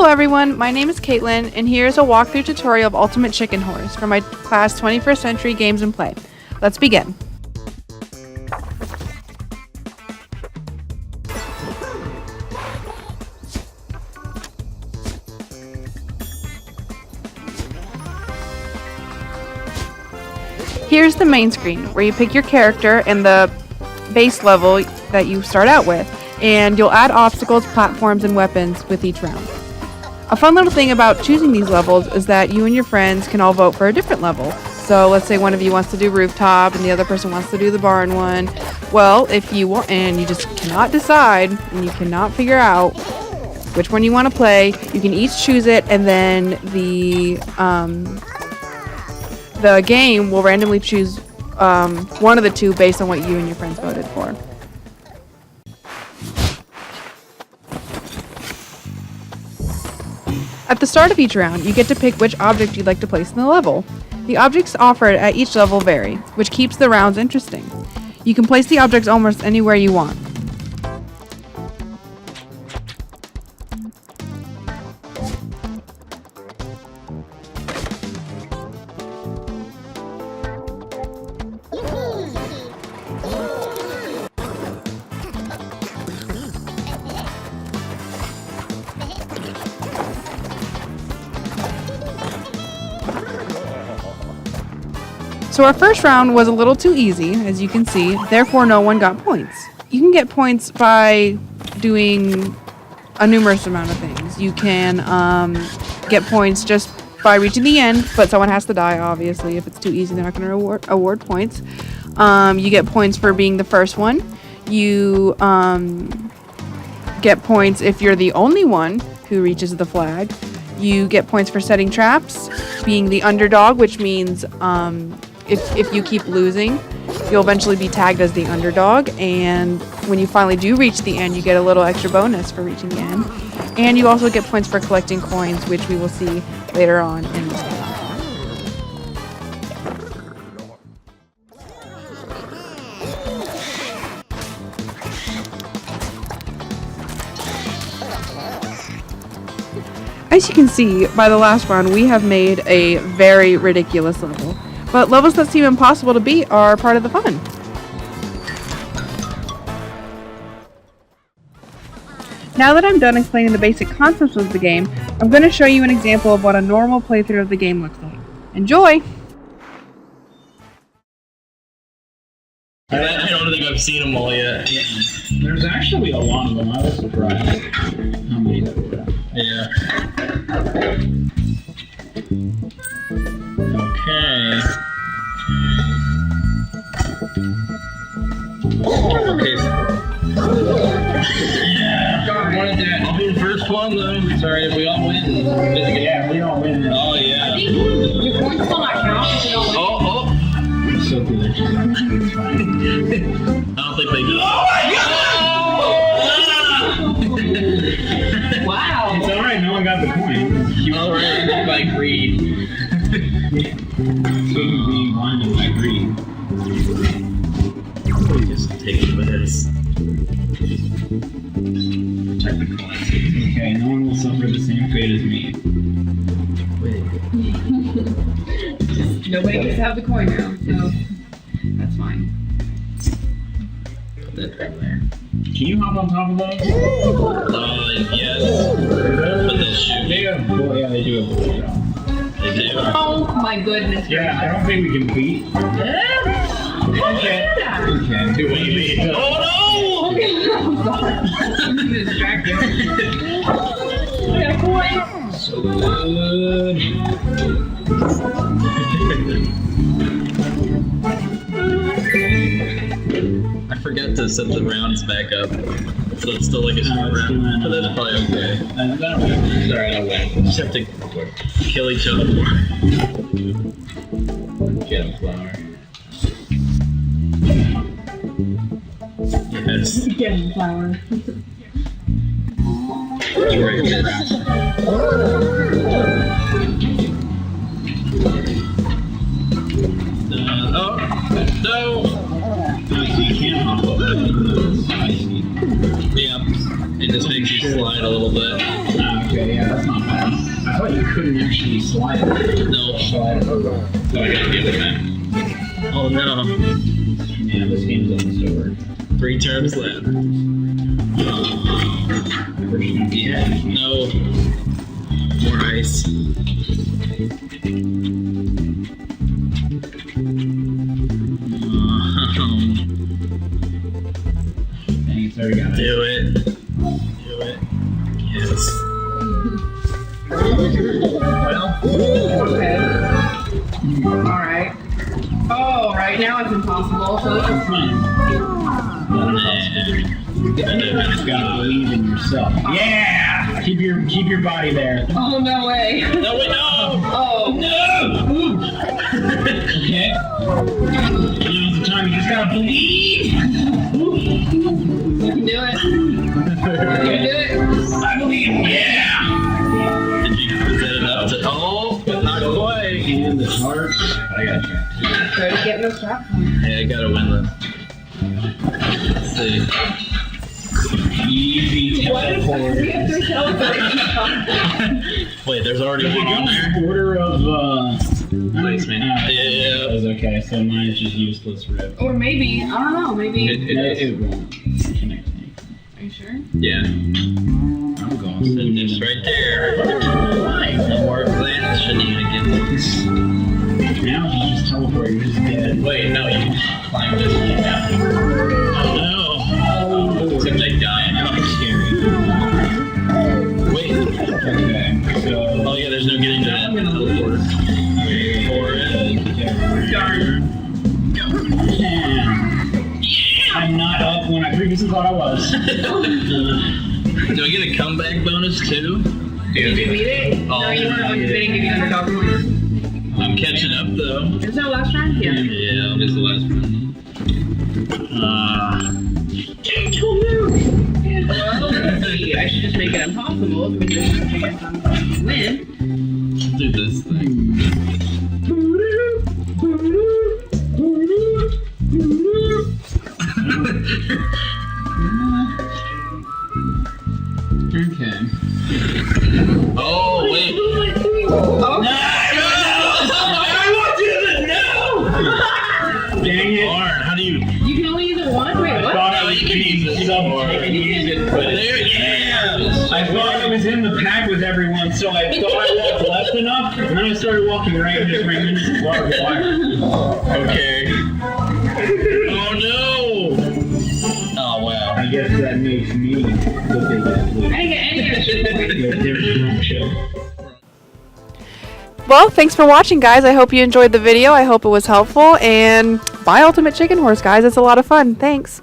Hello everyone, my name is Caitlin, and here's a walkthrough tutorial of Ultimate Chicken Horse for my class 21st Century Games and Play. Let's begin. Here's the main screen, where you pick your character and the base level that you start out with, and you'll add obstacles, platforms, and weapons with each round. A fun little thing about choosing these levels is that you and your friends can all vote for a different level. So let's say one of you wants to do rooftop and the other person wants to do the barn one. Well, if you want, and you just cannot decide and you cannot figure out which one you want to play, you can each choose it, and then the game will randomly choose one of the two based on what you and your friends voted for. At the start of each round, you get to pick which object you'd like to place in the level. The objects offered at each level vary, which keeps the rounds interesting. You can place the objects almost anywhere you want. So our first round was a little too easy, as you can see, therefore no one got points. You can get points by doing a numerous amount of things. You can get points just by reaching the end, but someone has to die, obviously. If it's too easy, they're not going to award points. You get points for being the first one. You get points if you're the only one who reaches the flag. You get points for setting traps, being the underdog, which means if you keep losing, you'll eventually be tagged as the underdog, and when you finally do reach the end, you get a little extra bonus for reaching the end. And you also get points for collecting coins, which we will see later on in this game. As you can see, by the last round, we have made a very ridiculous level. But levels that seem impossible to beat are part of the fun. Now that I'm done explaining the basic concepts of the game, I'm going to show you an example of what a normal playthrough of the game looks like. Enjoy! I don't think I've seen them all yet. Yeah. There's actually a lot of them. I was surprised how many there were. Yeah. Okay. Okay. Yeah. God, wanted that. I'll be the first one though. Sorry if we all win. Yeah, we all win. Oh yeah. Your points will not count if you don't win. Oh. I'm so good at you. It's fine. I don't think they do. Oh my god! Wow. It's alright, no one got the point. You were right by greed. Being blinded by greed. Just take this. Technical answers. Okay, no one will suffer the same fate as me. Nobody gets to have the coin now, so that's fine. Put that right there. Can you hop on top of those? Yes. But they'll shoot. They have, well, yeah, they do have bullet drop. They do. Oh my goodness. Yeah, I don't think we can beat. Okay. We can. Do what you mean? Oh I'm sorry. I'm distracted. I got a coin. So good. I forgot to set the rounds back up, so it's still like a short round. But that's probably okay. Sorry, I win. Just have to kill each other more. Get him, flower. Yes. Get him, flower. You right here. No! So you can't hop over. I see. Yeah. It just makes you slide a little bit. Ah, okay. Okay, yeah, that's not bad. I thought you couldn't actually slide it. No. Slide it over. So I gotta give it back. Oh no. Yeah, this game's almost over. 3 turns left. First one be it. No. More ice. Dang, it's already got it. Do it. Do it. Yes. Well, Okay. Alright. Oh, right now it's impossible. So this is You just gotta believe in yourself. Yeah! Keep your body there. Oh, no way. no, wait, no! Oh. No! Okay? Now's the time, you just gotta believe! You can do it. You can do it. I believe, yeah! Did you set it up to. Oh, but not quite. And the heart. I gotta try. Try to get in the strap. Hey, I gotta win this. Let's see. Easy teleport. We have 3 teleports. Wait, there's already one on there? Order of, Placement. Yeah. That was okay, so mine is just useless rip. Or maybe, I don't know, maybe. It won't connect me. Are you sure? Yeah. I'm going. Send this right there. No more advanced shenanigans. Now he's just teleporting, he's dead. Wait, no, you can climb this one down. Oh no! Except I die now. Scary. Wait. Okay, so. Oh yeah, there's no getting to that teleporter. Wait for it. Darn. I'm not up when I previously thought I was. Do I get a comeback bonus too? Did you beat it? Oh, No, you weren't didn't give you underdog points. I'm catching up though. Is that last round? Yeah. Yeah, this is the last one. Well, let's see. I should just make it impossible to make this a chance to win. Let's do this thing. Okay. Oh wait. Oh, Dang it. Lauren, how do you? you can only use it once? Wait, what? Thought I was you can use this double more. check and use it, but There, yeah. I thought I was in the pack with everyone, so I thought I walked left enough, and then I started walking right and just ran into the barbed wire. Okay. Oh no! Oh wow. I guess that makes me the biggest loser. I didn't get any of it. There's the wrong show. Well, thanks for watching, guys. I hope you enjoyed the video. I hope it was helpful. And buy Ultimate Chicken Horse, guys. It's a lot of fun. Thanks.